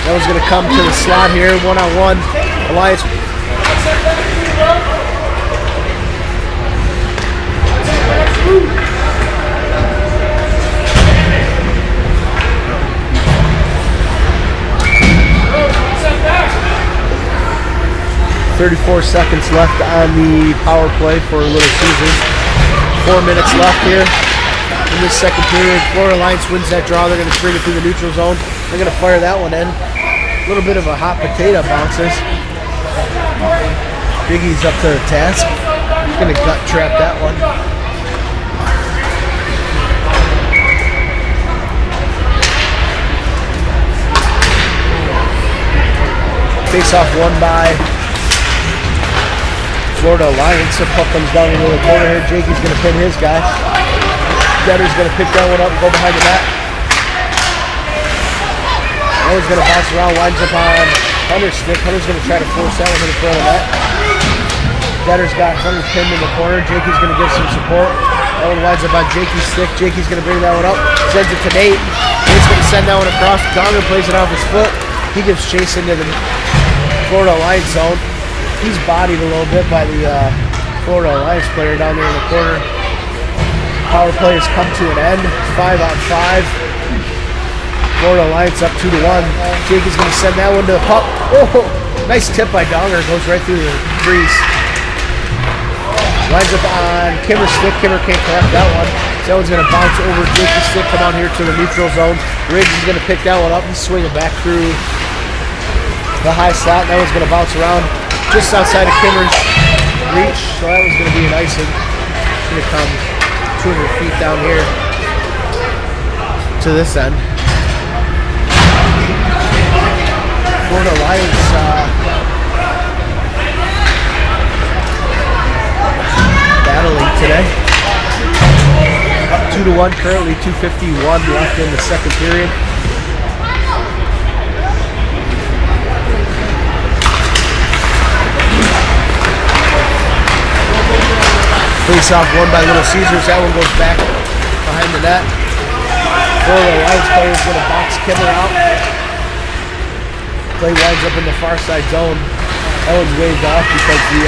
That one's gonna come to the slot here, one-on-one. Alliance. 34 seconds left on the power play for Little Cesars. 4 minutes left here in this second period. Florida Alliance wins that draw. They're going to bring it through the neutral zone. They're going to fire that one in. A little bit of a hot potato bounces. Biggie's up to the task. He's going to gut trap that one. Face off won by Florida Alliance. The puck comes down into the corner here. Jakey's going to pin his guy. Detter's going to pick that one up and go behind the net. That one's going to bounce around, winds up on Hunter's stick. Hunter's going to try to force that one to the front of the net. Detter's got Hunter pinned in the corner. Jakey's going to give some support. That one winds up on Jakey's stick. Jakey's going to bring that one up. Sends it to Nate. Nate's going to send that one across. Donger plays it off his foot. He gives chase into the Florida Alliance zone. He's bodied a little bit by the Florida Alliance player down there in the corner. Power play has come to an end. 5-on-5. Florida Alliance up 2-1. Jake is going to send that one to the puck. Oh, nice tip by Donger. Goes right through the crease. Lines up on Kimmer's stick. Kimmer can't collect that one. So that one's going to bounce over Jake's stick. Come on here to the neutral zone. Riggs is going to pick that one up. He's swinging back through the high slot. That one's going to bounce around just outside of Kimmer's reach. So that one's going to be an icing. It's going to come 200 feet down here to this end. Florida Alliance battling today. Up 2-1 currently, 2:51 left in the second period. Face off won by Little Cesars. That one goes back behind the net. Florida Alliance player is going to box Kimmer out. Play winds up in the far side zone. That one's waved off because the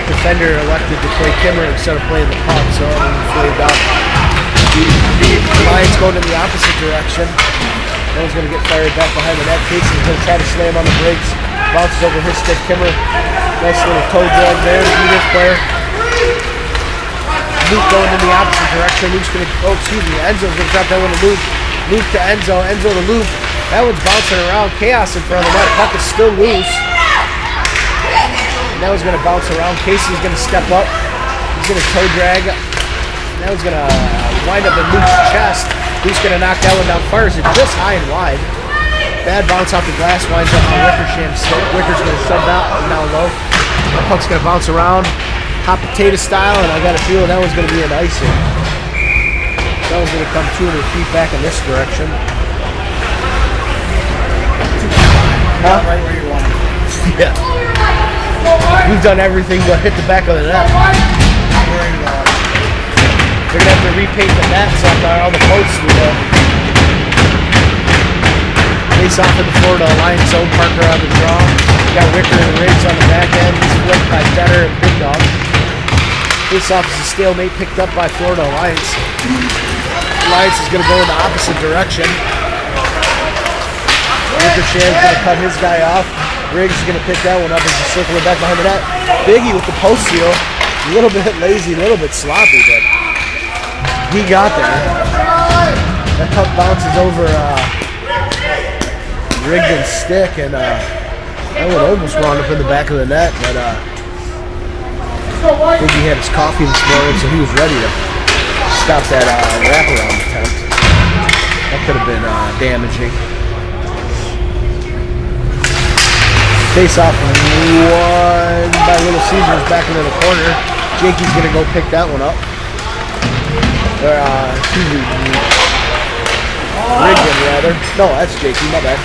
defender elected to play Kimmer instead of playing the puck, so that one's waved off. Alliance going in the opposite direction. That one's going to get fired back behind the net. Casey is going to try to slam on the brakes. Bounces over his stick. Kimmer. Nice little toe drag there. This player. Luke going in the opposite direction. Luke's going to, Enzo's going to drop that one to Luke. Luke to Enzo. Enzo to Luke. That one's bouncing around. Chaos in front of the net. Puck is still loose. And that one's going to bounce around. Casey's going to step up. He's going to toe drag. That one's going to wind up in Luke's chest. Luke's going to knock that one down. Fires it just high and wide. Bad bounce off the glass. Winds up on Wickersham's stick. Wicker's going to shove that down low. That puck's going to bounce around, hot potato style, and I got a feeling that one's going to be an icing. That one's going to come 200 feet back in this direction. Huh? Right where you want it. Yeah. We've done everything but hit the back of the net. They're going to have to repaint the nets on all the posts we did. Face off in the Florida Alliance zone. Parker on the draw. Got Wicker and Riggs on the back end. He's flipped by Detter and Big Dog. Face off is a stalemate picked up by Florida Alliance. Alliance is going to go in the opposite direction. Wickersham's going to cut his guy off. Riggs is going to pick that one up as he's circling back behind the net. Biggie with the post seal. A little bit lazy, a little bit sloppy, but he got there. That puck bounces over Rigdon's stick, and that would almost wound up in the back of the net, but Biggie had his coffee this morning, so he was ready to stop that wraparound attempt. That could have been damaging. Face off one by Little Cesars back into the corner. Jakey's going to go pick that one up. Excuse me. Rigdon, rather. No, that's Jakey, my bad.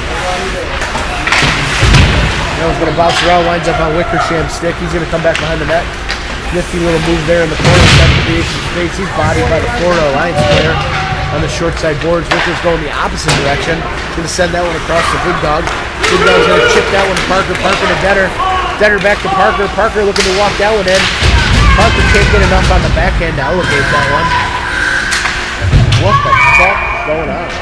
That was going to bounce around, winds up on Wickersham's stick. He's going to come back behind the net. Nifty little move there in the corner. He's bodied by the Florida Alliance player on the short side boards. Wicker's going the opposite direction. He's going to send that one across to Big Dog. Big Dog's going to chip that one to Parker. Parker to Detter. Detter back to Parker. Parker looking to walk that one in. Parker can't get enough on the backhand to elevate that one. What the fuck is going on?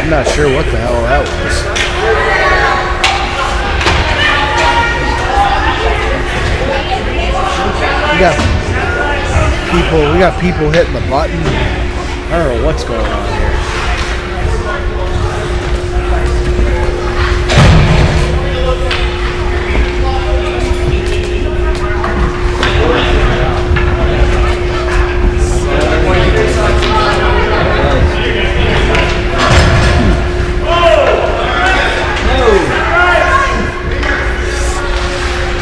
I'm not sure what the hell that was. We got people hitting the button. I don't know what's going on here.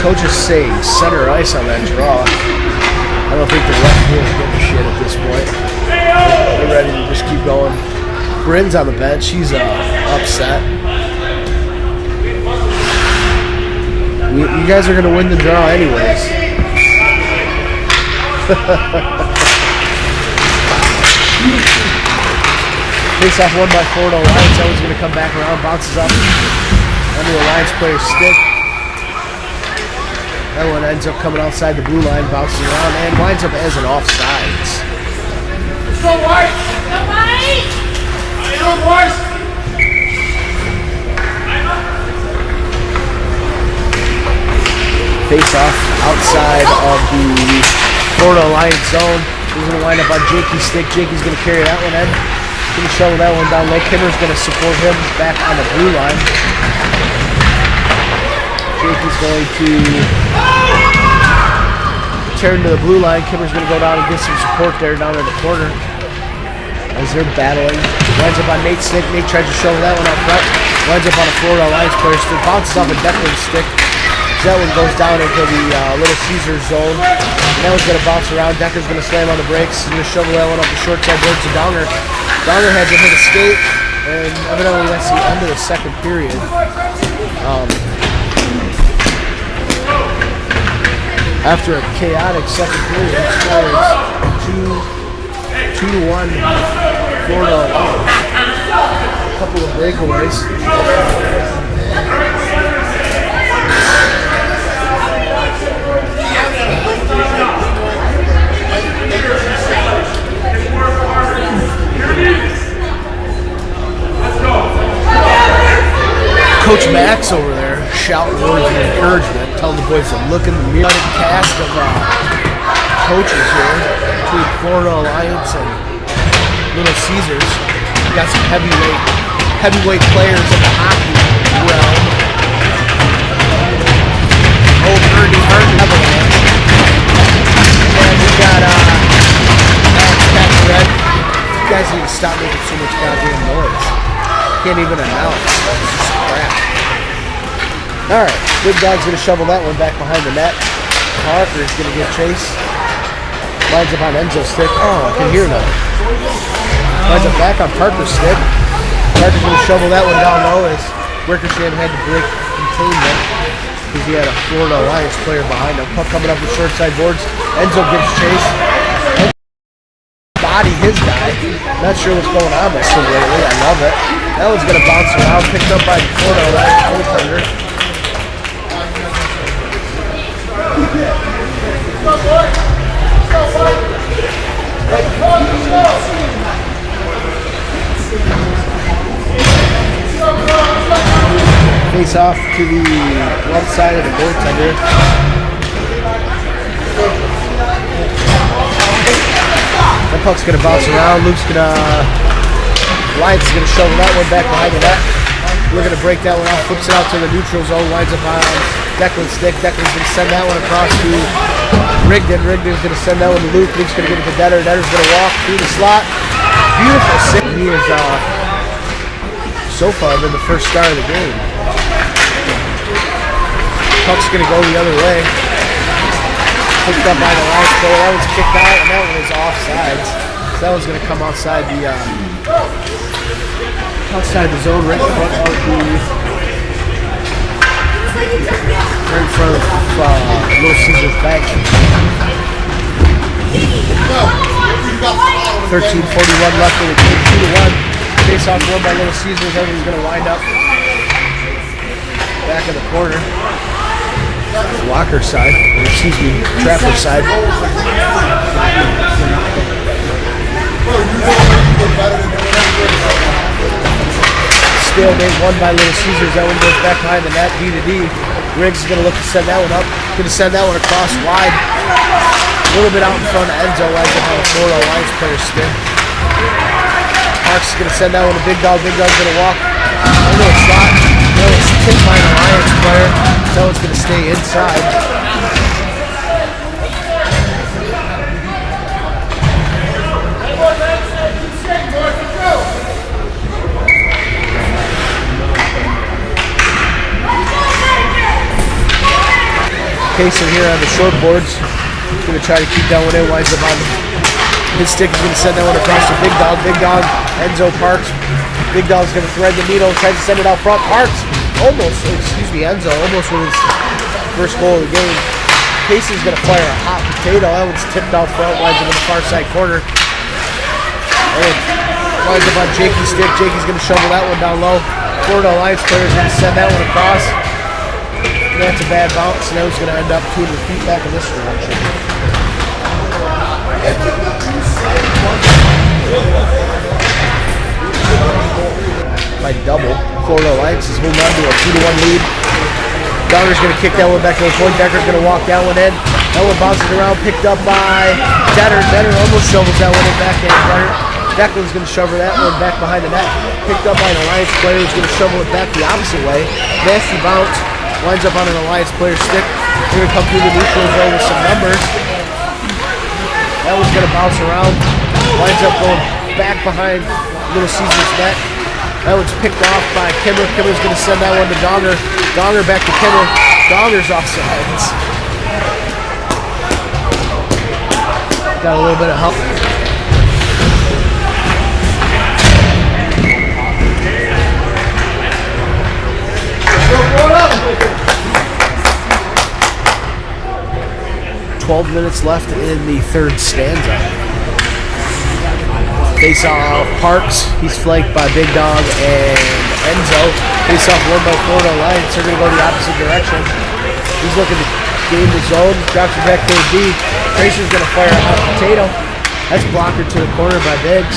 Coaches say center ice on that draw. I don't think the ref will give a shit at this point. They're ready to just keep going. Bryn's on the bench. She's upset. You guys are going to win the draw anyways. Face off one by Florida Alliance. That one's going to come back around. Bounces up under the Alliance player's stick. That one ends up coming outside the blue line, bounces around, and winds up as an offsides. Go, White! Go, White! Go, White! Face off outside of the Florida Alliance zone. He's going to wind up on Jakey's stick. Jakey's going to carry that one in. He's going to shovel that one down low. Kimmer's going to support him back on the blue line. Jakey's going to turn to the blue line. Kimmer's going to go down and get some support there down in the corner as they're battling. Winds up on Nate's stick. Nate tries to shovel that one out front. Winds up on a Florida Alliance player stick. Bounces off a Declan's stick. That one goes down into the Little Cesars zone. And that one's going to bounce around. Decker's going to slam on the brakes. He's going to shovel that one up the short side board to Downer. Downer has a hit a skate, and evidently that's the end of the second period. After a chaotic second period, it scores 2-1 Florida Alliance. A couple of breakaways. Coach Max over there shouting words of encouragement, telling the boys to look in the mirror. A cast of coaches here between Florida Alliance and Little Cesars. We got some heavyweight players in the hockey realm. Old Ernie Avalanche. And we got Max Red. You guys need to stop making so much goddamn noise. Can't even announce. It's just crap. Alright, Big Dog's going to shovel that one back behind the net. Parker's going to get chased. Lines up on Enzo's stick. Oh, I can hear now. Lines up back on Parker's stick. Parker's going to shovel that one down low as Wickersham had to break containment because he had a Florida Alliance player behind him. Puck coming up the short side boards. Enzo gets chased. Body his guy. Not sure what's going on with him lately. I love it. That one's going to bounce around. Picked up by the Florida Alliance goaltender. Face off to the left side of the goaltender. That puck's going to bounce around. Luke's going to... Lions is going to shovel that one back behind the net. We're going to break that one off. Flips it out to the neutral zone. Winds up on Declan's stick. Declan's going to send that one across to Rigdon. Rigdon's going to send that one to Luke. Luke's going to give it to Detter. Detter's going to walk through the slot. Beautiful save. He is so far been the first star of the game. Puck's gonna go the other way. Picked up by the last player. That one's kicked out, and that one is offsides. So that one's gonna come outside the zone, right in front of Little Cesars back. 13:41 left in the game. 2-1. Face off won by Little Cesars. Everyone's gonna wind up back in the corner. Walker side, or excuse me, Trapper side. Stalemate won by Little Cesars. That one goes back behind the net, D to D. Riggs is going to look to send that one up. Going to send that one across wide. A little bit out in front of Enzo. Winds up on a Florida Alliance player stick. Parks is going to send that one to Big Dog. Big Dog's going to walk into a slot. No, it's tipped by an Alliance player. That one's going to stay inside. Kaysen here on the short boards. He's going to try to keep that one in. Winds up on his stick. He's going to send that one across to Big Dog. Big Dog, Enzo, Parks. Big Dog's going to thread the needle. Tries to send it out front. Parks almost, Enzo almost with his first goal of the game. Kaysen's going to fire a hot potato. That one's tipped out front. Winds up in the far side corner. And winds up on Jakey's stick. Jakey's going to shovel that one down low. Florida Alliance player is going to send that one across. That's a bad bounce, and that was going to end up 200 feet back in this direction. By double, Florida Alliance is holding on to a 2-1 lead. Donner's going to kick that one back to the point. Decker's going to walk that one in. That one bounces around, picked up by Detter. Detter almost shovels that one in backhand. Declan's going to shovel that one back behind the net. Picked up by an Alliance player who's going to shovel it back the opposite way. Nasty bounce. Winds up on an Alliance player stick. They're going to come through the neutral zone with some numbers. That one's going to bounce around. Winds up going back behind Little Cesars net. That one's picked off by Kimmer. Kimmer's going to send that one to Donger. Donger back to Kimmer. Donger's offsides. Got a little bit of help. 12 minutes left in the third stanza. Face off Parks. He's flanked by Big Dog and Enzo. Face off won by Florida Alliance. They're going to go the opposite direction. He's looking to gain the zone. Drops it back to the D. Tracer's going to fire a hot potato. That's blocker to the corner by Biggs.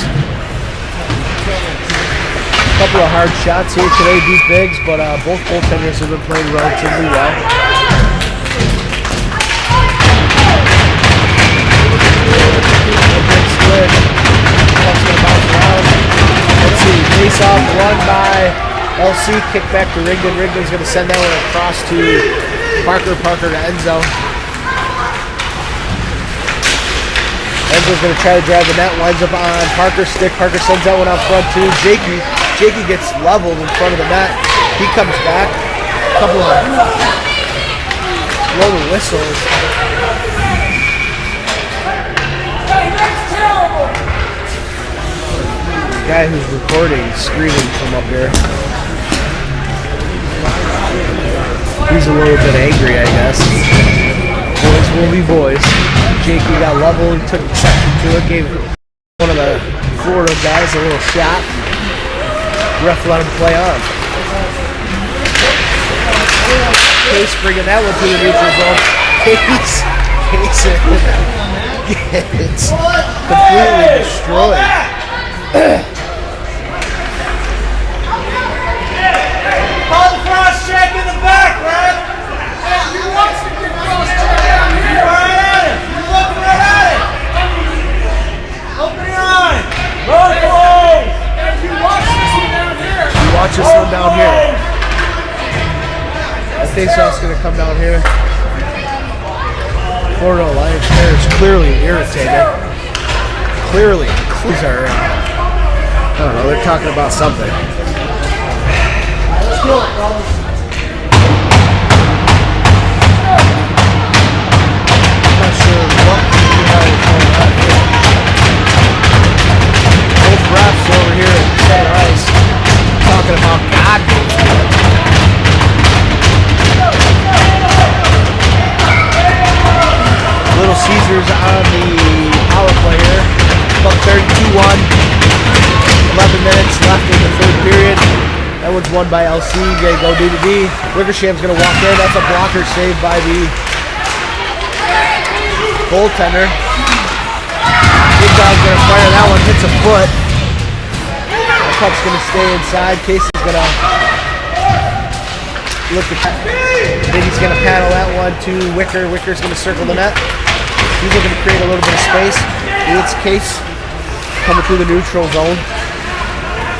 A couple of hard shots here today beat Biggs, but both goaltenders have been playing relatively well. Let's see, face off won by LC, kick back to Rigdon. Rigdon's going to send that one across to Parker. Parker to Enzo. Enzo's going to try to drive the net, winds up on Parker's stick. Parker sends that one out front to Jakey. Jakey gets leveled in front of the net. He comes back. A couple of blow the whistles. Guy who's recording screaming from up here. He's a little bit angry, I guess. Boys will be boys. Jakey got leveled, took exception to it, gave one of the Florida guys a little shot. Ref let him play on. Case bringing that one to the neutral zone. Case gets completely destroyed. Call the cross check in the back, Brad. He wants to get cross check. You're right at him. You're looking right at it. Open your eye. Roll. And if you watch this one down here. You watch this one down here. That face-off's going to come down here. Florida Alliance player is clearly irritated. Clearly. These are, I don't know, they're talking about something. Steal it, fellas. I'm not sure what the hell is going on here. Both refs over here at center ice talking about God knows what. Little Cesars on the power play here. About 32-1. 11 minutes left in the third period. That one's won by LC. They go D to D. Wickersham's going to walk in. That's a blocker saved by the goaltender. Big Dog's going to fire that one. Hits a foot. The puck's going to stay inside. Casey's going to look at that. Biggy's going to paddle that one to Wicker. Wicker's going to circle the net. He's looking to create a little bit of space. It's Case coming through the neutral zone.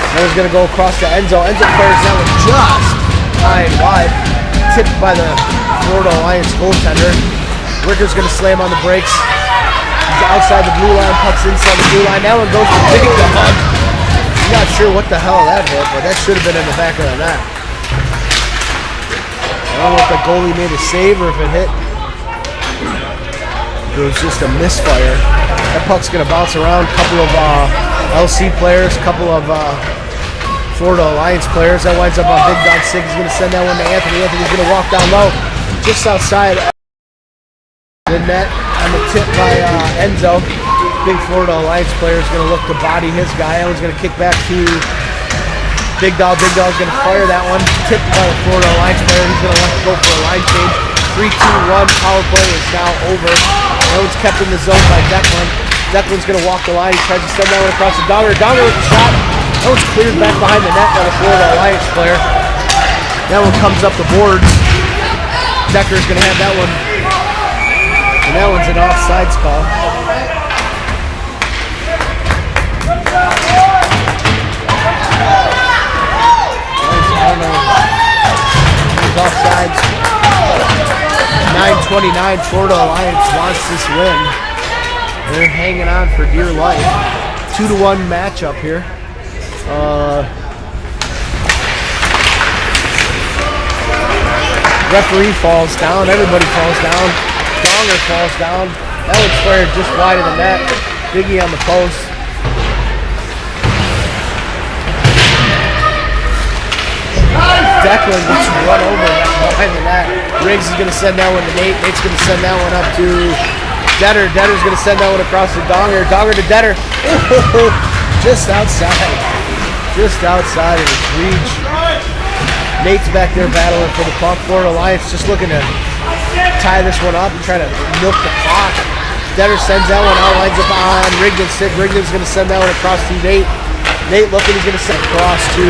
That was going to go across to Enzo. Enzo fires that one just high and wide. Tipped by the Florida Alliance goaltender. Wicker's going to slam on the brakes. He's outside the blue line, pucks inside the blue line. That one goes to Big Dog. I'm not sure what the hell that hit, but that should have been in the back of the net. I don't know if the goalie made a save or if it hit. It was just a misfire. That puck's going to bounce around. A couple of LC players, a couple of Florida Alliance players. That winds up on Big Dog Sig. He's going to send that one to Anthony. Anthony's going to walk down low, just outside the net on the tip by Enzo. Big Florida Alliance player is going to look to body his guy. That one's going to kick back to Big Dog. Big Dog's going to fire that one. Tipped by the Florida Alliance player. He's going to let it go for a line change. 3-2-1. Power play is now over. That one's kept in the zone by Declan. Declan's going to walk the line. He tries to send that one across the Donger. Donger with the shot. That one's cleared back behind the net by the Florida Alliance player. That one comes up the boards. Decker's going to have that one. And that one's an offsides call. I don't know. It's offsides. 9:29. Florida Alliance wants this win. They're hanging on for dear life. 2-1 matchup here. Referee falls down. Everybody falls down. Donger falls down. That one's fired just wide of the net. Biggie on the post. Declan gets run over behind the net. Riggs is going to send that one to Nate. Nate's going to send that one up to Detter. Detter's going to send that one across to Donger. Donger to Detter. Oh, just outside. Just outside of his reach. Nate's back there battling for the puck. Florida Alliance just looking to tie this one up and try to milk the clock. Detter sends that one out, lines up on Rigdon. Rigdon's going to send that one across to Nate. Nate looking, he's going to send across to,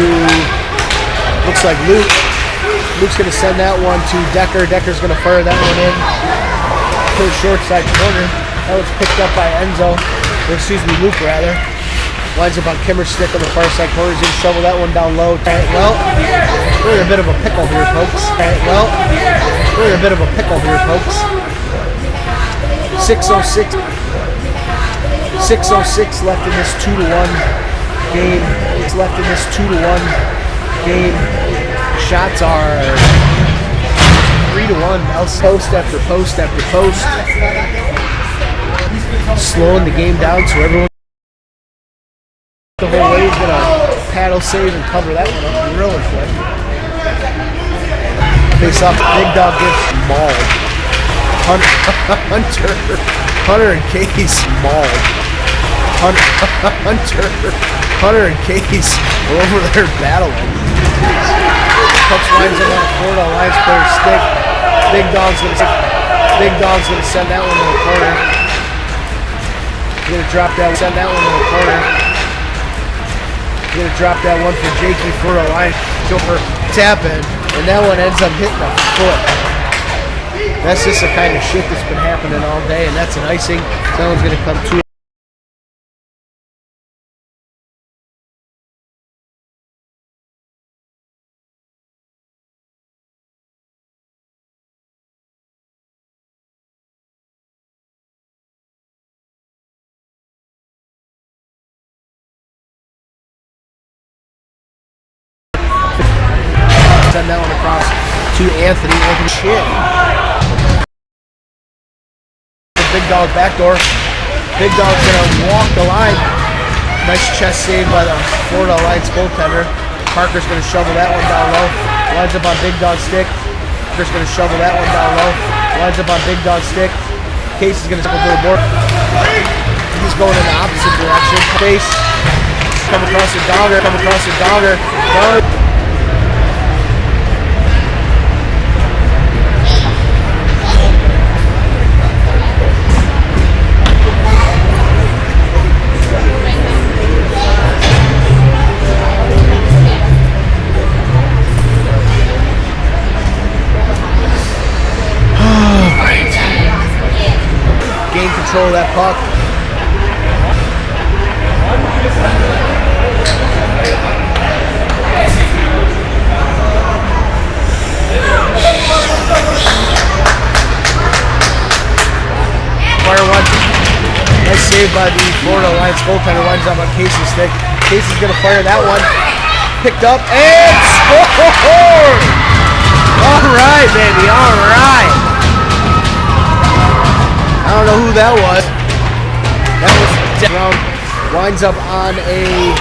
looks like Luke. Luke's going to send that one to Decker. Decker's going to fire that one in to the short side corner. That was picked up by Enzo, or excuse me, Luke rather. Lines up on Kimmer's stick on the far side corner. He's going to shovel that one down low. Well, we're in a bit of a pickle here, folks. Well, we're in a bit of a pickle here, folks. 6:06 left in this 2-1 game. It's left in this 2-1 game. Shots are 3-1. Post after post after post. Slowing the game down so everyone the whole way is going to paddle, save, and cover that one up really quick. Face off, Big Dog gets mauled. Hunter and Case mauled. Hunter and Case are over there battling. Pucks lines up on a Florida Alliance player's stick. Big Dog's gonna send that one to the corner. He's gonna drop that, send that one to the corner. He's gonna drop that one for Jakey for a line. Joker tap in, and that one ends up hitting a foot. That's just the kind of shit that's been happening all day, and that's an icing. That one's gonna come to send that one across to Anthony. Anthony shit. Big dog backdoor. Big dog's gonna walk the line. Nice chest save by the Florida Alliance goaltender. Parker's gonna shovel that one down low. Lines up on big dog stick. Parker's gonna shovel that one down low. Lines up on big dog stick. Case is gonna circle to the board. He's going in the opposite direction. Face. Come across the dogger. Come across the dogger. Gain control of that puck. Fire one. Nice save by the Florida Alliance goaltender. Lines up on Casey's stick. Casey's gonna fire that one. Picked up and scored! All right, baby. All right. I don't know who that was. That was down. Winds up on a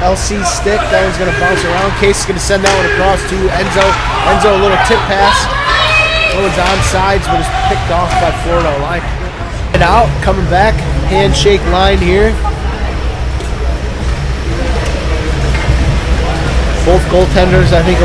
LC stick. That one's going to bounce around. Case is going to send that one across to Enzo. Enzo, a little tip pass. That one's on sides, but it's picked off by Florida Alliance. And out, coming back. Handshake line here. Both goaltenders, I think,